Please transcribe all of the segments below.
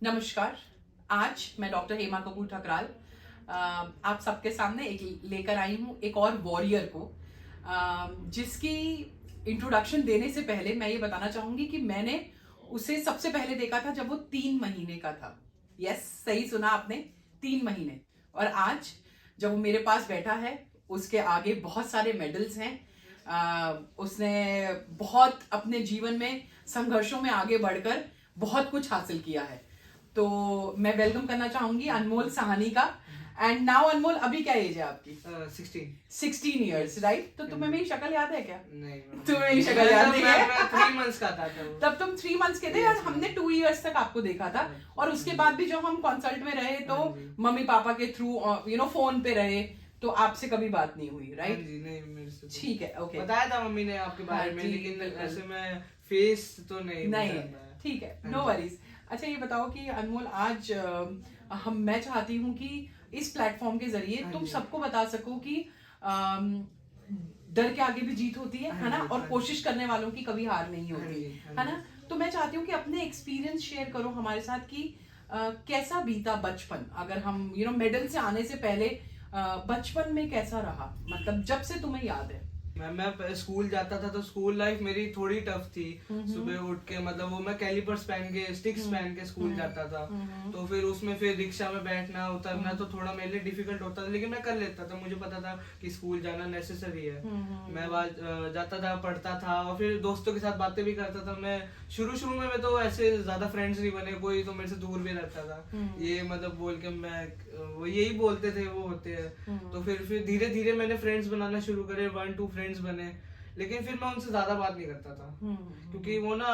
नमस्कार। आज मैं डॉक्टर हेमा कपूर ठकराल आप सबके सामने एक लेकर आई हूँ एक और वॉरियर को, जिसकी इंट्रोडक्शन देने से पहले मैं ये बताना चाहूंगी कि मैंने उसे सबसे पहले देखा था जब वो 3 महीने का था। यस, सही सुना आपने, 3 महीने। और आज जब वो मेरे पास बैठा है, उसके आगे बहुत सारे मेडल्स हैं। उसने बहुत अपने जीवन में संघर्षों में आगे बढ़कर बहुत कुछ हासिल किया है। तो मैं वेलकम करना चाहूंगी अनमोल साहनी का। एंड नाउ अनमोल, अभी क्या एज है आपकी? 16 ईयर्स, राइट? तो तुम्हें मेरी शक्ल याद है क्या? नहीं, तुम्हें मेरी शक्ल याद नहीं है? मैं 3 मंथ्स का था तब तुम 3 मंथ्स के थे और हमने 2 इयर्स तक आपको देखा था। और उसके बाद भी जब हम कंसल्ट में रहे तो मम्मी पापा के थ्रू फोन पे रहे, तो आपसे कभी बात नहीं हुई, राइट? जी नहीं, मेरे से ठीक है, ओके। बताया था मम्मी ने आपके बारे में, लेकिन ऐसे मैं फेस तो नहीं। ठीक है, नो वरीज। अच्छा, ये बताओ कि अनमोल, आज मैं चाहती हूँ कि इस प्लेटफॉर्म के जरिए तुम सबको बता सको कि डर के आगे भी जीत होती है ना? और कोशिश करने वालों की कभी हार नहीं होती, है ना? तो मैं चाहती हूँ कि अपने एक्सपीरियंस शेयर करो हमारे साथ कि कैसा बीता बचपन। अगर हम मेडल से आने से पहले बचपन में कैसा रहा, मतलब जब से तुम्हें याद है। मैं स्कूल जाता था तो स्कूल लाइफ मेरी थोड़ी टफ थी। सुबह उठ के मतलब वो मैं कैलिपर्स पहन के, स्टिक्स पहन के स्कूल जाता था। तो फिर उसमें फिर रिक्शा में बैठना उतरना तो थोड़ा मेरे लिए डिफिकल्ट होता था, लेकिन मैं कर लेता था। मुझे पता था कि स्कूल जाना नेसेसरी है। मैं वहाँ जाता था, पढ़ता था और फिर दोस्तों के साथ बातें भी करता था। मैं शुरू में तो ऐसे ज्यादा फ्रेंड्स नहीं बने, कोई तो मेरे से दूर भी रहता था। ये मतलब बोल के मैं वो यही बोलते थे वो होते हैं। तो फिर धीरे धीरे मैंने फ्रेंड्स बनाना शुरू करे, 1-2 फ्रेंड्स बने। लेकिन फिर मैं उनसे ज्यादा बात नहीं करता था, क्योंकि वो ना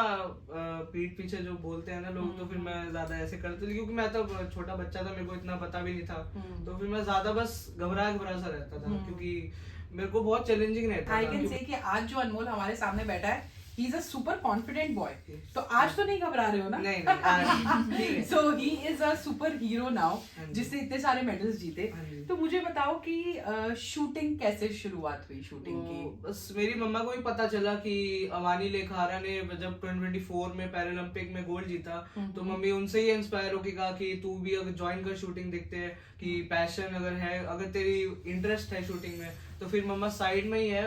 पीठ पीछे जो बोलते हैं ना लोग, तो फिर मैं ज्यादा ऐसे करते, क्योंकि मैं तो छोटा बच्चा था, मेरे को इतना पता भी नहीं था। तो फिर मैं ज्यादा बस घबरा सा रहता था, क्योंकि मेरे को बहुत चैलेंजिंग रहता था। आई कैन से कि आज जो अनमोल हमारे सामने बैठा है, he is a super confident boy. तो आज तो नहीं घबरा रहे हो ना? नहीं। So he is a super hero now, जिसने इतने सारे मेडल्स जीते। तो मुझे बताओ कि शूटिंग कैसे शुरुआत हुई, शूटिंग की? बस मेरी मम्मा को ही पता चला कि अवानी लेखारा ने जब 2024 में पैरालंपिक में गोल्ड जीता, तो मम्मी उनसे ही इंस्पायर होके कहा कि तू भी अगर ज्वाइन कर शूटिंग, देखते हैं कि पैशन अगर है, अगर तेरी इंटरेस्ट है शूटिंग में। तो फिर मम्मा साइड में ही है,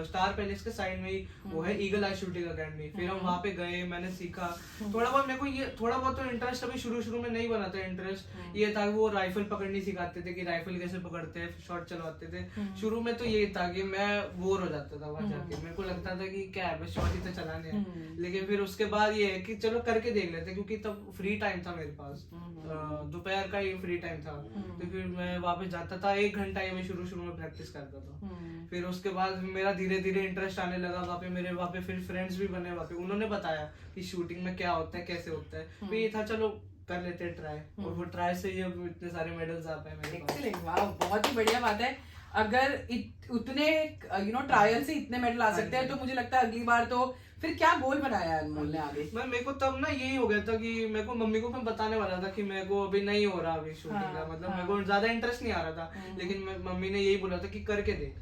स्टार पैलेस के साइड में ही वो है ईगल आई शूटिंग अकेडमी। फिर हम वहाँ पे गए, मैंने सीखा थोड़ा बहुत। मेरे को ये थोड़ा बहुत तो इंटरेस्ट अभी शुरू में नहीं बना था। इंटरेस्ट ये था कि वो राइफल पकड़नी सिखाते थे, कि राइफल कैसे पकड़ते हैं, शॉट चलवाते थे। शुरू में तो ये था कि मैं बोर हो जाता था वहाँ जाके। मेरे को लगता था कि क्या है, बस शॉट ही तो चलाने हैं। लेकिन फिर उसके बाद ये है कि चलो करके देख लेते, क्योंकि तब फ्री टाइम था मेरे पास, दोपहर का ही फ्री टाइम था। तो फिर मैं वापस जाता था, 1 घंटा ही मैं शुरू में प्रैक्टिस करता था। फिर उसके बाद मेरा धीरे धीरे इंटरेस्ट आने लगा। वहाँ पे फिर फ्रेंड्स भी बने वहाँ पे, उन्होंने बताया कि शूटिंग में क्या होता है, कैसे होता है। फिर ये था चलो कर लेते हैं ट्राई, और वो ट्राई से ही अब इतने सारे मेडल्स आ पाए मेरे पास। एक्सीलेंट, वाह, बहुत ही बढ़िया बात है। अगर उतने ट्रायल से इतने मेडल आ सकते हैं, तो मुझे लगता है अगली बार तो फिर क्या गोल बनाया है अनमोल ने आगे? मेरे को तब ना यही हो गया था कि मेरे को मम्मी को मैं बताने वाला था कि मेरे को अभी नहीं हो रहा अभी शूटिंग का, मतलब मेरे को ज्यादा इंटरेस्ट नहीं आ रहा था। लेकिन मम्मी ने यही बोला था कि करके देख।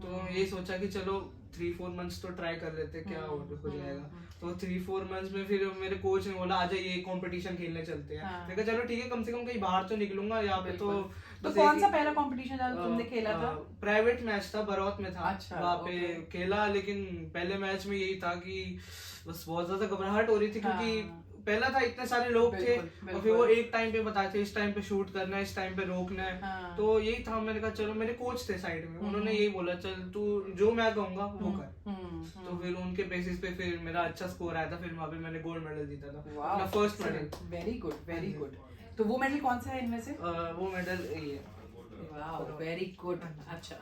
तो यही सोचा कि चलो 3-4 मंथ्स तो ट्राई कर लेते, क्या हो जाएगा। तो 3-4 मंथ्स में फिर मेरे कोच ने बोला आजा ये कंपटीशन खेलने चलते हैं। मैंने कहा चलो ठीक है, कम से कम कहीं बाहर तो निकलूंगा। यहाँ पे तो कौन सा पहला कंपटीशन तुमने खेला था? प्राइवेट मैच था, बरौत में था। अच्छा, वहाँ पे खेला, लेकिन पहले मैच में यही था कि बस बहुत ज्यादा घबराहट हो रही थी, क्योंकि पहला था, इतने सारे लोग थे। और फिर वो एक टाइम पे बताते इस टाइम पे शूट करना है, इस टाइम पे रोकना है। तो यही था। मैंने कहा चलो, मेरे कोच थे साइड में, उन्होंने यही बोला चल तू जो मैं कहूंगा वो कर। तो फिर उनके बेसिस पे फिर मेरा अच्छा स्कोर आया था। फिर वहाँ पे मैंने गोल्ड मेडल जीता था, अपना first medal. Very good, very good. तो वो मेडल कौन सा है इनमें से? वो मेडल ये। वाह, वेरी गुड। अच्छा,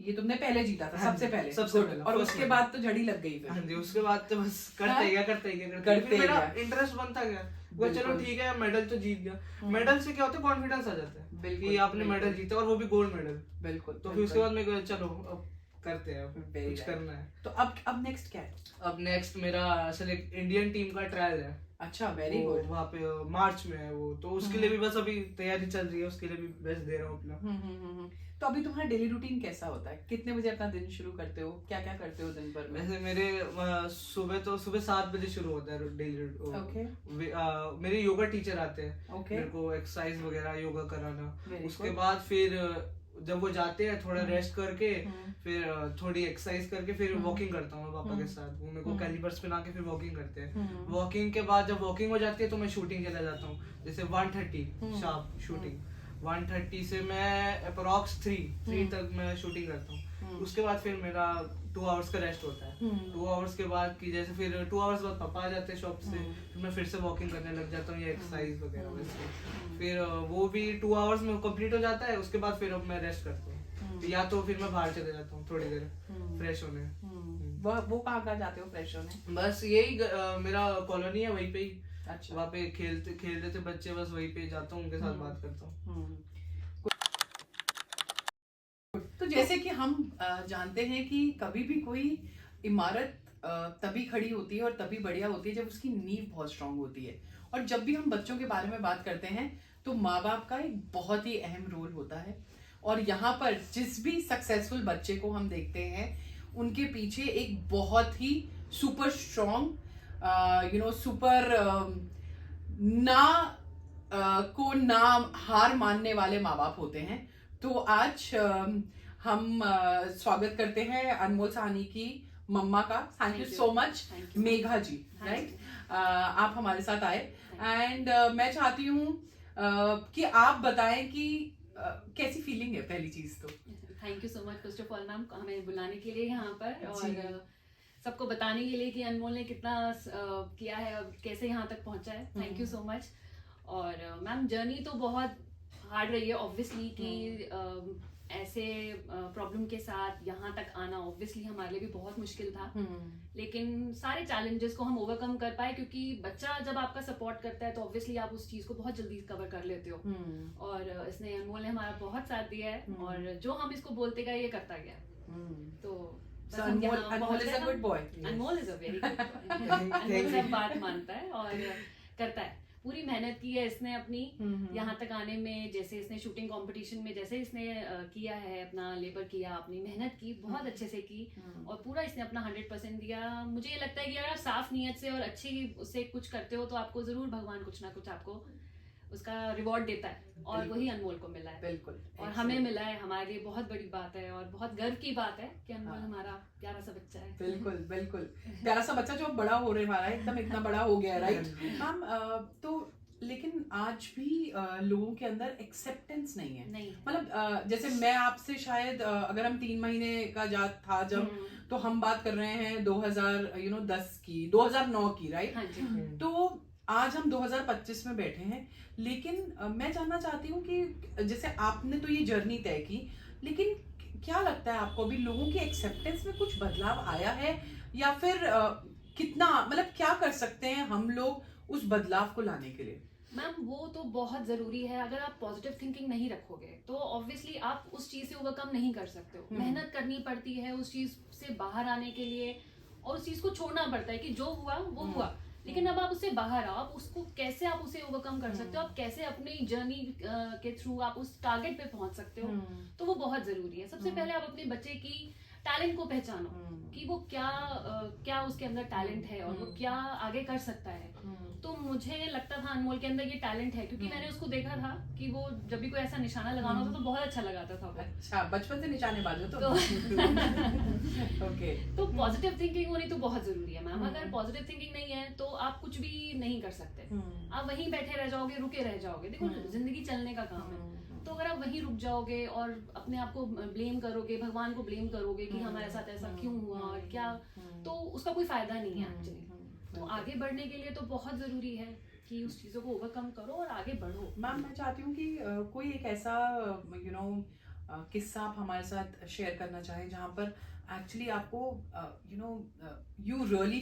ये तुमने पहले जीता था, सबसे पहले? पहले। और उसके बाद तो झड़ी लग गई फिर? हाँ जी, उसके बाद तो बस करते मेरा इंटरेस्ट बनता गया। वो चलो ठीक है, मेडल तो जीत गया। मेडल से क्या होता है, कॉन्फिडेंस आ जाता है कि आपने मेडल जीता, और वो भी गोल्ड मेडल। बिल्कुल। तो फिर उसके बाद मैं चलो अब करते हैं, कुछ करना है। तो अब नेक्स्ट क्या है? अब नेक्स्ट मेरा सेलेक्ट इंडियन टीम का ट्रायल है। अच्छा, वेरी गुड। वहाँ पे मार्च में है वो, तो उसके लिए भी बस अभी तैयारी चल रही है, उसके लिए भी बेस्ट दे रहा हूँ अपना। तो अभी तुम्हारा डेली रूटीन कैसा होता है? कितने बजे अपना दिन शुरू करते हो? क्या क्या करते हो दिन भर में? वैसे मेरे सुबह 7 बजे शुरू होता है डेली। Okay. मेरे योगा टीचर आते हैं Okay. मेरे को एक्सरसाइज वगैरह योगा कराना। Very उसके good. बाद फिर जब वो जाते हैं थोड़ा रेस्ट करके हम्म। फिर थोड़ी एक्सरसाइज करके फिर हम्म। वॉकिंग करता हूँ मैं पापा के साथ। वो मेरे को हम्म। कैलिपर्स पहना के फिर वॉकिंग करते हैं। हम्म। वॉकिंग के बाद जब वॉकिंग हो जाती है तो मैं शूटिंग चला जाता हूँ, जैसे 1:30 शार्प शूटिंग। 1:30 से मैं अप्रॉक्स 3 तक मैं शूटिंग करता हूँ। उसके बाद फिर मेरा 2 आवर्स का रेस्ट होता है। 2 आवर्स के बाद की जैसे फिर 2 आवर्स बाद पापा आ जाते हैं शॉप से, फिर मैं फिर से वॉकिंग करने लग जाता हूँ या एक्सरसाइज वगैरह वैसे। फिर वो भी 2 आवर्स में कंप्लीट हो जाता है। उसके बाद फिर अब मैं रेस्ट करता हूँ, या तो फिर मैं बाहर चले जाता हूँ थोड़ी देर फ्रेश होने। वो कहाँ जाते हो फ्रेश होने? बस यही मेरा कॉलोनी है वहीं पे ही। अच्छा। वहाँ पे खेलते थे बच्चे, बस वहीं पे जाता हूँ, उनके साथ बात करता हूँ। तो जैसे कि हम जानते हैं कि कभी भी कोई इमारत तभी खड़ी होती है और तभी बढ़िया होती है जब उसकी नींव बहुत स्ट्रांग होती है। और जब भी हम बच्चों के बारे में बात करते हैं तो माँ बाप का एक बहुत ही अहम रोल होता है। और यहाँ पर जिस भी सक्सेसफुल बच्चे को हम देखते हैं उनके पीछे एक बहुत ही सुपर स्ट्रांग सुपर ना को ना हार मानने वाले माँ बाप होते हैं। तो आज हम स्वागत करते हैं अनमोल साहनी की मम्मा का। Thank you so much Megha ji, right? आप हमारे साथ आए एंड मैं चाहती हूँ कि आप बताएं कि कैसी फीलिंग है पहली चीज तो। Thank you so much first of all ma'am हमें बुलाने के लिए यहाँ पर और सबको बताने के लिए कि अनमोल ने कितना किया है और कैसे यहाँ तक पहुँचा है। Thank you so much. और मैम जर्नी तो बहुत हार्ड रही है ऑब्वियसली कि ऐसे प्रॉब्लम के साथ यहाँ तक आना ऑब्वियसली हमारे लिए भी बहुत मुश्किल था। लेकिन सारे चैलेंजेस को हम ओवरकम कर पाए क्योंकि बच्चा जब आपका सपोर्ट करता है तो ऑब्वियसली आप उस चीज को बहुत जल्दी कवर कर लेते हो। और इसने अनमोल ने हमारा बहुत साथ दिया है और जो हम इसको बोलते गए ये करता गया। तो Anmol is a good boy. Anmol is a very good boy. Anmol सब बात मानता है और करता है। पूरी मेहनत की है इसने अपनी यहाँ तक आने में। जैसे इसने शूटिंग कंपटीशन में जैसे इसने किया है, अपना लेबर किया, अपनी मेहनत की, बहुत अच्छे से की और पूरा इसने अपना 100% दिया। मुझे ये लगता है कि अगर आप साफ नीयत से और अच्छी उससे कुछ करते हो तो आपको जरूर भगवान कुछ ना कुछ आपको उसका रिवॉर्ड देता है और वही अनमोल को मिला है। बिल्कुल। और हमें मिला है, हमारे लिए बहुत बड़ी बात है और बहुत गर्व की बात है कि अनमोल हमारा प्यारा सा बच्चा है। बिल्कुल बिल्कुल प्यारा सा बच्चा जो बड़ा हो रहे वाला है, एकदम इतना बड़ा हो गया है, राइट मैम? तो लेकिन आज भी लोगों के अंदर एक्सेप्टेंस नहीं है। मतलब जैसे मैं आपसे शायद अगर हम 3 महीने का जात था जब, तो हम बात कर रहे हैं 2010 की, 2009 की, राइट? हाँ जी। तो आज हम 2025 में बैठे हैं। लेकिन मैं जानना चाहती हूँ कि जैसे आपने तो ये जर्नी तय की, लेकिन क्या लगता है आपको अभी लोगों की एक्सेप्टेंस में कुछ बदलाव आया है या फिर कितना, मतलब क्या कर सकते हैं हम लोग उस बदलाव को लाने के लिए? मैम वो तो बहुत जरूरी है। अगर आप पॉजिटिव थिंकिंग नहीं रखोगे तो ऑब्वियसली आप उस चीज से ओवरकम नहीं कर सकते हो। मेहनत करनी पड़ती है उस चीज से बाहर आने के लिए और उस चीज को छोड़ना पड़ता है कि जो हुआ वो हुआ। लेकिन अब आप उससे बाहर आओ, आप उसको कैसे आप उसे ओवरकम कर सकते हो, आप कैसे अपनी जर्नी के थ्रू आप उस टारगेट पे पहुंच सकते हो, तो वो बहुत जरूरी है। सबसे पहले आप अपने बच्चे की टैलेंट को पहचानो कि वो क्या उसके अंदर टैलेंट है और वो क्या आगे कर सकता है। तो मुझे लगता था अनमोल के अंदर ये टैलेंट है क्योंकि मैंने उसको देखा था कि वो जब भी कोई ऐसा निशाना लगाना होता तो बहुत अच्छा लगाता था वो। अच्छा, बचपन से निशानेबाज हो तो ओके। तो पॉजिटिव थिंकिंग होनी तो बहुत जरूरी है मैम। अगर पॉजिटिव थिंकिंग नहीं है तो आप कुछ भी नहीं कर सकते। आप वहीं बैठे रह जाओगे, रुके रह जाओगे। देखो जिंदगी चलने का काम है, तो अगर आप वहीं रुक जाओगे और अपने आप को ब्लेम करोगे, भगवान को ब्लेम करोगे कि हमारे साथ ऐसा क्यों हुआ और क्या, तो उसका कोई फायदा नहीं है एक्चुअली। तो आगे बढ़ने के लिए तो बहुत जरूरी है कि उस चीजों को ओवरकम करो और आगे बढ़ो। मैम मैं चाहती हूँ कि कोई एक ऐसा किस्सा आप हमारे साथ शेयर करना चाहें जहाँ पर एक्चुअली आपको यू रियली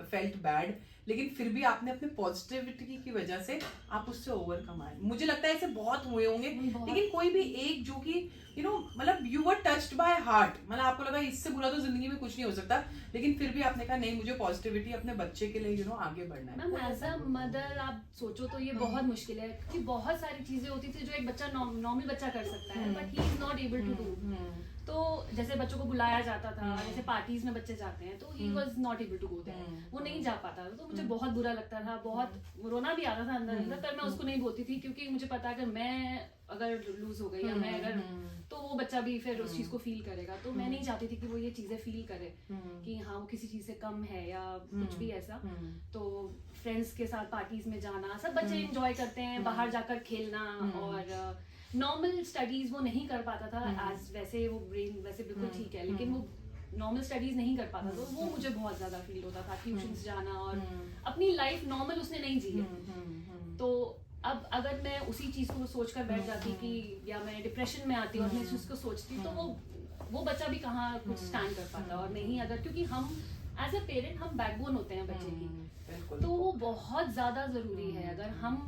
फेल्ट बैड, लेकिन फिर भी आपने अपने पॉजिटिविटी की वजह से आप उससे ओवरकम आए। मुझे लगता है ऐसे बहुत हुए होंगे, लेकिन कोई भी एक जो कि मतलब you were touched by heart, मतलब आपको लगा इससे बुरा तो जिंदगी में कुछ नहीं हो सकता, लेकिन फिर भी आपने कहा नहीं, मुझे पॉजिटिविटी अपने बच्चे के लिए आगे बढ़ना है। मैम एज अ मदर आप सोचो तो ये बहुत मुश्किल है, क्योंकि बहुत सारी चीजें होती थी जो एक बच्चा नॉर्मल बच्चा कर सकता है, but he is not able to do. तो जैसे बच्चों को बुलाया जाता था, जैसे पार्टीज में बच्चे जाते हैं, तो he was not able to go there, वो नहीं जा पाता था। तो मुझे बहुत बुरा लगता था, बहुत रोना भी आता था अंदर अंदर, पर मैं उसको नहीं बोलती थी, क्योंकि मुझे पता अगर मैं अगर लूज हो गई या मैं अगर, तो वो बच्चा भी फिर उस चीज को फील करेगा। तो मैं नहीं चाहती थी कि वो ये चीजें फील करे कि हाँ वो किसी चीज से कम है या कुछ भी ऐसा। तो फ्रेंड्स के साथ पार्टीज में जाना, सब बच्चे एंजॉय करते हैं, बाहर जाकर खेलना, और नॉर्मल स्टडीज वो नहीं कर पाता था। आज वैसे वो ब्रेन वैसे बिल्कुल ठीक है, लेकिन वो नॉर्मल स्टडीज नहीं कर पाता, तो वो मुझे बहुत ज्यादा फील होता था। ट्यूशंस जाना और अपनी लाइफ नॉर्मल उसने नहीं जी है। तो अब अगर मैं उसी चीज को सोच कर बैठ जाती कि, या मैं डिप्रेशन में आती और मैं इस चीज को सोचती, तो वो बच्चा भी कहाँ कुछ स्टैंड कर पाता। और नहीं, अगर क्योंकि हम एज अ पेरेंट हम बैकबोन होते हैं बच्चे की, तो वो बहुत ज्यादा जरूरी है। अगर हम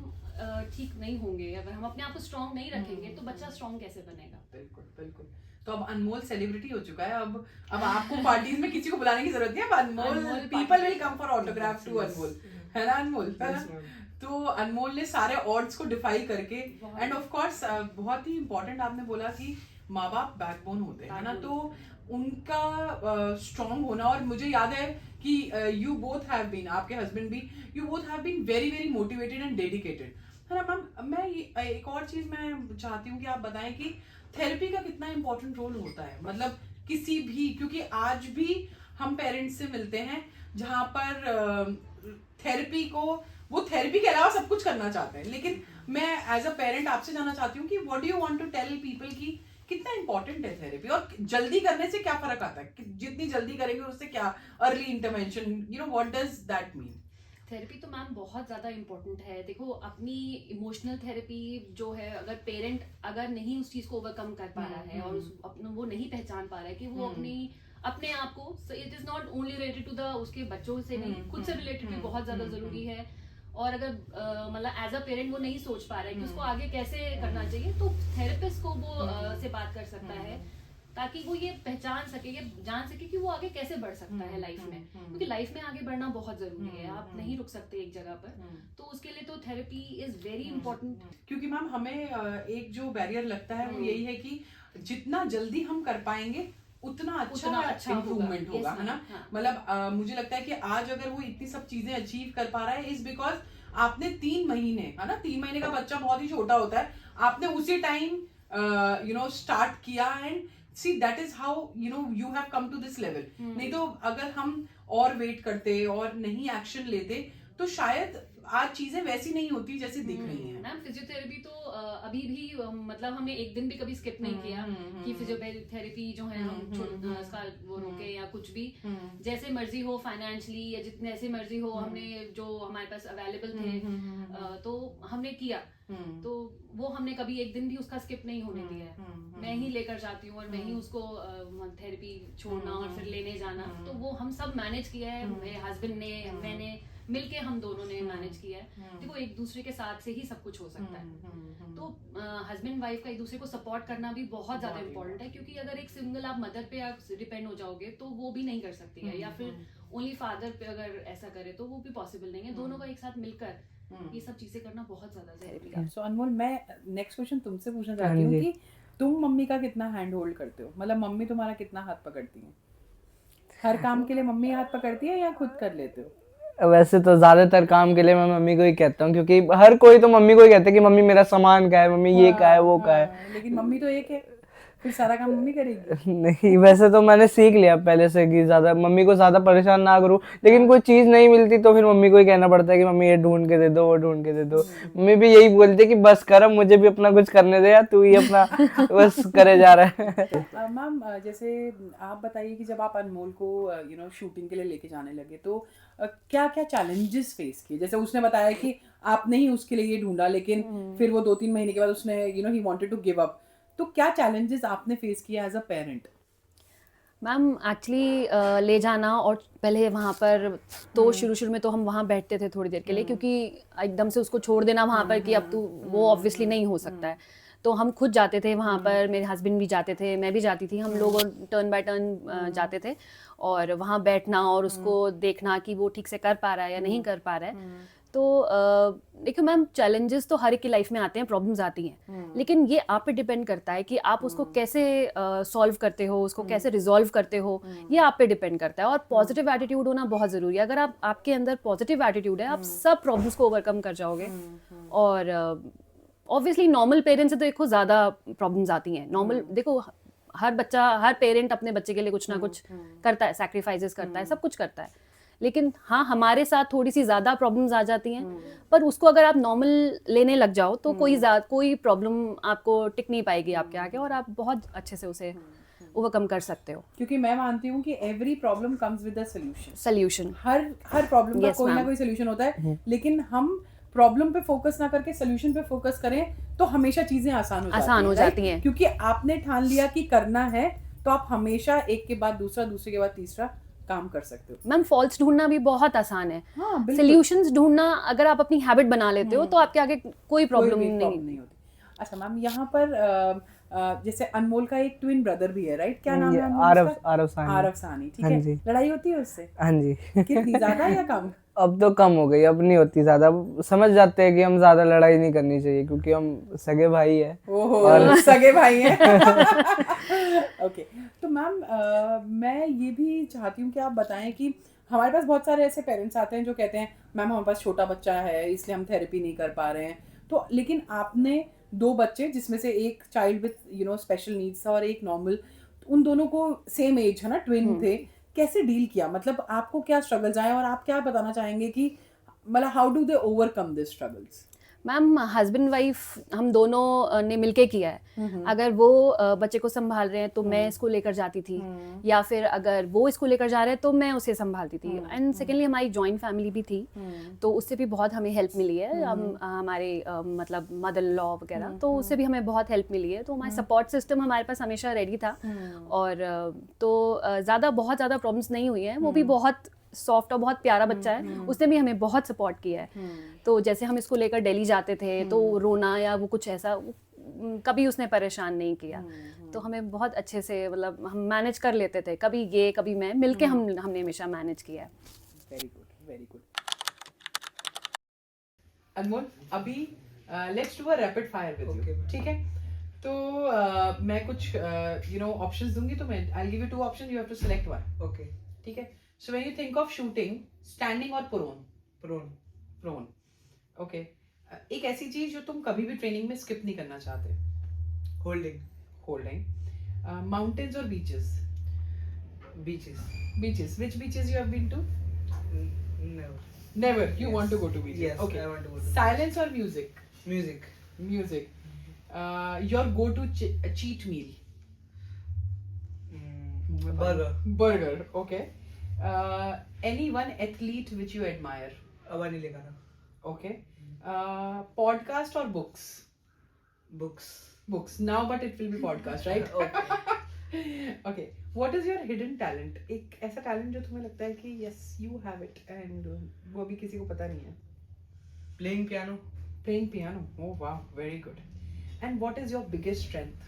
ठीक नहीं होंगे, अगर हम अपने आप को स्ट्रांग नहीं रखेंगे, तो बच्चा स्ट्रांग कैसे बनेगा। बिल्कुल बिल्कुल। तो अब अनमोल सेलिब्रिटी हो चुका है, अब आपको पार्टीज में किसी को बुलाने की जरूरत नहीं है। अब Anmol people will come for autograph to Anmol, है ना अनमोल? है ना? तो अनमोल ने सारे ऑड्स को डिफाई करके, एंड ऑफ कोर्स बहुत ही इंपॉर्टेंट आपने बोला कि माँ बाप बैकबोन होते हैं, है ना? तो उनका स्ट्रांग होना, और मुझे याद है कि यू बोथ हैव बीन, आपके हस्बैंड भी, you both have been very very motivated and dedicated, है ना मैम? मैं एक और चीज मैं चाहती हूँ कि आप बताएं कि थेरेपी का कितना इंपॉर्टेंट रोल होता है, मतलब किसी भी, क्योंकि आज भी हम पेरेंट्स से मिलते हैं जहाँ पर थेरेपी को, वो थेरेपी के अलावा सब कुछ करना चाहते हैं, लेकिन मैं एज अ पेरेंट आपसे जानना चाहती हूँ कि what do you want to tell people की कितना इंपॉर्टेंट है थेरेपी, और जल्दी करने से क्या फर्क आता है? जितनी जल्दी करेंगे उससे क्या, early intervention, what does that mean? Therapy तो मैम बहुत ज़्यादा इम्पोर्टेंट है। देखो, अपनी इमोशनल थेरेपी जो है, अगर पेरेंट अगर नहीं उस चीज़ को ओवरकम कर पा रहा है, और वो नहीं पहचान पा रहा है कि वो अपने आप को, it is not only related to the उसके बच्चों से नहीं, खुद से रिलेटेड भी बहुत ज़्यादा ज़रूरी है। और अगर मतलब एज अ पेरेंट वो नहीं सोच पा रहा है कि उसको आगे कैसे करना चाहिए, तो थेरेपिस्ट को वो से बात कर सकता है, ताकि वो ये पहचान सके, ये जान सके कि वो आगे कैसे बढ़ सकता है लाइफ में, क्योंकि लाइफ में आगे बढ़ना बहुत जरूरी है। आप नहीं रुक सकते एक जगह पर, तो उसके लिए तो थेरेपी इज वेरी इंपॉर्टेंट। क्योंकि मैम हमें एक जो बैरियर लगता है वो यही है कि जितना जल्दी हम कर पाएंगे उतना अच्छा इम्प्रूवमेंट होगा, है ना? मतलब मुझे लगता है कि आज अगर वो इतनी सब चीजें अचीव कर पा रहा है, इज बिकॉज आपने 3 महीने, है ना, 3 महीने का बच्चा बहुत ही छोटा होता है, आपने उसी टाइम स्टार्ट किया, and see that is how you have come to this level. नहीं तो अगर हम और वेट करते और नहीं एक्शन लेते, तो शायद आज चीजें वैसी नहीं होती जैसी दिख रही हैं। मैम फिजियोथेरेपी तो अभी भी मतलब हमने एक दिन भी कभी स्किप नहीं किया कि फिजियोथेरेपी जो है हम उसका वो रोके या कुछ भी, जैसे मर्जी हो फाइनेंशियली या जितने ऐसे मर्जी हो, हमने जो हमारे पास अवेलेबल थे तो हमने किया। तो वो हमने कभी एक दिन भी उसका स्किप नहीं होने दिया है। मैं ही लेकर जाती हूँ और मैं ही उसको थेरेपी छोड़ना और फिर लेने जाना, तो वो हम सब मैनेज किया है, मेरे हस्बैंड ने, मैंने मिलके हम दोनों ने मैनेज किया है। देखो, एक दूसरे के साथ से ही सब कुछ हो सकता है। तो हस्बैंड वाइफ का एक दूसरे को सपोर्ट करना भी बहुत ज्यादा इम्पोर्टेंट है, क्योंकि अगर एक सिंगल आप मदर पे आप डिपेंड हो जाओगे तो वो भी नहीं कर सकती है, या फिर ओनली फादर पे अगर ऐसा करे तो वो भी पॉसिबल नहीं है। दोनों का एक साथ मिलकर ये सब चीजें करना बहुत ज्यादा जरूरी है। सो अनमोल, मैं नेक्स्ट क्वेश्चन तुमसे पूछना चाहती हूँ कि तुम मम्मी का कितना हैंड होल्ड करते हो? मतलब मम्मी तुम्हारा कितना हाथ पकड़ती है? हर काम के लिए मम्मी हाथ पकड़ती है या खुद कर लेते हो? वैसे तो ज्यादातर काम के लिए मैं मम्मी को ही कहता हूँ, क्योंकि हर कोई तो मम्मी को ही कहता है कि मम्मी मेरा सामान का है, मम्मी ये का है, वो का है। लेकिन मम्मी तो एक है, फिर सारा काम मम्मी करेगी। नहीं, वैसे तो मैंने सीख लिया पहले से कि ज्यादा मम्मी को ज्यादा परेशान ना करूँ, लेकिन कोई चीज नहीं मिलती तो फिर मम्मी को ही कहना पड़ता है कि मम्मी ये ढूंढ के दे दो, वो ढूंढ के दे दो। मम्मी भी यही बोलती है कि बस कर, अब मुझे भी अपना कुछ करने दे यार, तू ही अपना बस करे जा रहा है। मैम, जैसे आप बताइए कि जब आप अनमोल को शूटिंग के लिए लेके जाने लगे, तो क्या क्या चैलेंजेस फेस किए? जैसे उसने बताया कि आपने ही उसके लिए ये ढूंढा, लेकिन फिर वो 2-3 महीने के बाद उसने he wanted to give up, तो क्या चैलेंजेस आपने फेस किया as a parent? Ma'am actually ले जाना और पहले वहाँ पर तो शुरू में तो हम वहाँ बैठते थे थोड़ी देर के लिए, क्योंकि एकदम से उसको छोड़ देना वहाँ पर कि अब तू, वो ऑब्वियसली नहीं हो सकता है। तो हम खुद जाते थे वहाँ पर, मेरे हस्बैंड भी जाते थे, मैं भी जाती थी, हम लोग और टर्न बाय टर्न जाते थे और वहाँ बैठना और उसको देखना कि वो ठीक से कर पा रहा है या नहीं कर पा रहा है। तो देखो मैम, चैलेंजेस तो हर एक की लाइफ में आते हैं, प्रॉब्लम्स आती हैं, लेकिन ये आप पे डिपेंड करता है कि आप उसको कैसे सॉल्व करते हो, उसको कैसे रिजॉल्व करते हो, ये आप पे डिपेंड करता है। और पॉजिटिव एटीट्यूड होना बहुत ज़रूरी है। अगर आपके अंदर पॉजिटिव एटीट्यूड है, आप सब प्रॉब्लम्स को ओवरकम कर जाओगे। और ऑब्वियसली नॉर्मल पेरेंट्स से तो देखो ज़्यादा प्रॉब्लम्स आती हैं। नॉर्मल देखो, हर बच्चा, हर पेरेंट अपने बच्चे के लिए कुछ ना कुछ करता है, सैक्रिफाइसेस करता है, सब कुछ करता है। लेकिन हाँ, हमारे साथ थोड़ी सी ज़्यादा प्रॉब्लम्स आ जाती हैं, पर उसको अगर आप नॉर्मल लेने लग जाओ तो कोई प्रॉब्लम आपको टिक नहीं पाएगी आपके आगे, और आप बहुत अच्छे से उसे ओवरकम कर सकते हो। क्योंकि मैं मानती हूँ कि every problem comes with a solution. Her problem का Yes, कोई ना ma'am. कोई सोल्यूशन होता है, लेकिन हम प्रॉब्लम पे फोकस ना करके सोल्यूशन पे फोकस करें तो हमेशा चीजें आसान हो जाती हैं, right? क्योंकि आपने ठान लिया कि करना है, तो आप हमेशा एक के बाद दूसरा, दूसरे के बाद तीसरा काम कर सकते हो। मैम, फॉल्ट्स ढूंढना भी बहुत आसान है। हाँ, बिल्कुल। सोल्यूशंस ढूंढना अगर आप अपनी हैबिट बना लेते हो तो आपके आगे कोई प्रॉब्लम कोई भी नहीं प्रॉब्लम नहीं होती। अच्छा मैम, यहाँ पर जैसे अनमोल का एक ट्विन ब्रदर भी है, राइट? क्या नाम है अनमोल उसका? आरव सानी। ठीक हाँ है। जी। लड़ाई होती है उससे? हाँ जी। कितनी, ज्यादा या कम? अब तो कम हो गई, अब नहीं होती ज्यादा। समझ जाते हैं कि हम ज्यादा लड़ाई नहीं करनी चाहिए, क्योंकि हम सगे भाई है। ओहो, सगे भाई हैं। ओके, तो मैम मैं ये भी चाहती हूँ कि आप बताएं कि हमारे पास बहुत सारे ऐसे पेरेंट्स आते हैं जो कहते हैं मैम हमारे पास छोटा बच्चा है इसलिए हम थेरेपी नहीं कर पा रहे हैं। तो लेकिन आपने 2 बच्चे, जिसमें से एक चाइल्ड विथ स्पेशल नीड्स था और एक नॉर्मल, उन दोनों को सेम एज है ना, ट्विन थे, कैसे डील किया? मतलब आपको क्या स्ट्रगल्स आए और आप क्या बताना चाहेंगे कि मतलब how do they overcome this struggles? Ma'am, husband wife हम दोनों ने मिलके किया है। अगर वो बच्चे को संभाल रहे हैं तो मैं इसको लेकर जाती थी, या फिर अगर वो इसको लेकर जा रहे हैं तो मैं उसे संभालती थी। एंड सेकेंडली हमारी जॉइंट फैमिली भी थी, तो उससे भी बहुत हमें हेल्प मिली है। हमारे मतलब मदर लॉ वगैरह, तो उससे भी हमें बहुत हेल्प मिली है। तो हमारा सपोर्ट सिस्टम हमारे पास हमेशा रेडी था, और तो बहुत ज़्यादा प्रॉब्लम्स नहीं हुई हैं। वो भी बहुत सॉफ्ट और बहुत प्यारा बच्चा है, उसने भी हमें बहुत सपोर्ट किया है। तो जैसे हम इसको लेकर दिल्ली जाते थे तो रोना या वो कुछ ऐसा कभी उसने परेशान नहीं किया। तो हमें बहुत अच्छे से, मतलब हम मैनेज कर लेते थे, कभी ये कभी मैं, मिलके हमने हमेशा मैनेज किया है। Very good, very good. Anmol, अभी let's do a rapid fire with you, ठीक है? तो मैं कुछ ऑप्शंस दूंगी तुम्हें। I will give you 2 options, you have to select one. Okay. ठीक है? So when you think of shooting, standing और प्रोन? प्रोन। ओके। एक ऐसी चीज जो तुम कभी भी ट्रेनिंग में स्किप नहीं करना चाहते? होल्डिंग। माउंटेन्स और beaches? Beaches. Which beaches you have been to? Never. You want to go to beaches? Yes, Okay. I want to go to Silence or music? music. Your go-to cheat meal? Burger. Okay. Any one athlete which you admire? Avani Lekhara. Okay. Podcast or books? Books. Now, but it will be podcast, right? Okay. What is your hidden talent? एक ऐसा talent जो तुम्हें लगता है कि yes, you have it and वो अभी किसी को पता नहीं है? Playing piano. Playing piano. Oh wow, very good. And what is your biggest strength?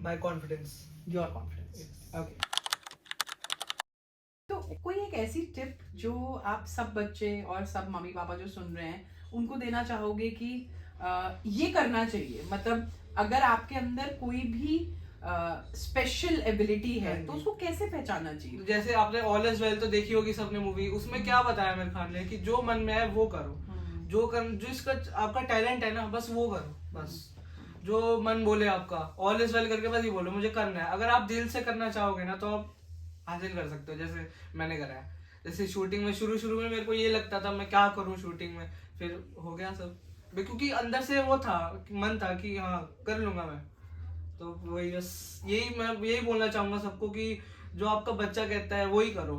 My confidence. Your confidence. Okay. तो कोई एक ऐसी टिप जो आप सब बच्चे और सब मम्मी पापा जो सुन रहे हैं उनको देना चाहोगे कि ये करना चाहिए? मतलब अगर आपके अंदर कोई भी स्पेशल एबिलिटी है तो उसको कैसे पहचानना चाहिए? जैसे आपने ऑल इज वेल तो देखी होगी सबने मूवी, उसमें क्या बताया आमिर खान ने कि जो मन में है वो करो, जो इसका आपका टैलेंट है ना बस वो करो, बस जो मन बोले आपका, ऑल इज वेल करके बस ये बोलो मुझे करना है। अगर आप दिल से करना चाहोगे ना तो आप हासिल कर सकते हो, जैसे मैंने करा है। जैसे शूटिंग में शुरू में मेरे को ये लगता था मैं क्या करूं शूटिंग में, फिर हो गया सब, क्योंकि अंदर से वो था, मन था कि हाँ कर लूंगा मैं। तो वही बस, मैं यही बोलना चाहूंगा सबको कि जो आपका बच्चा कहता है वही करो,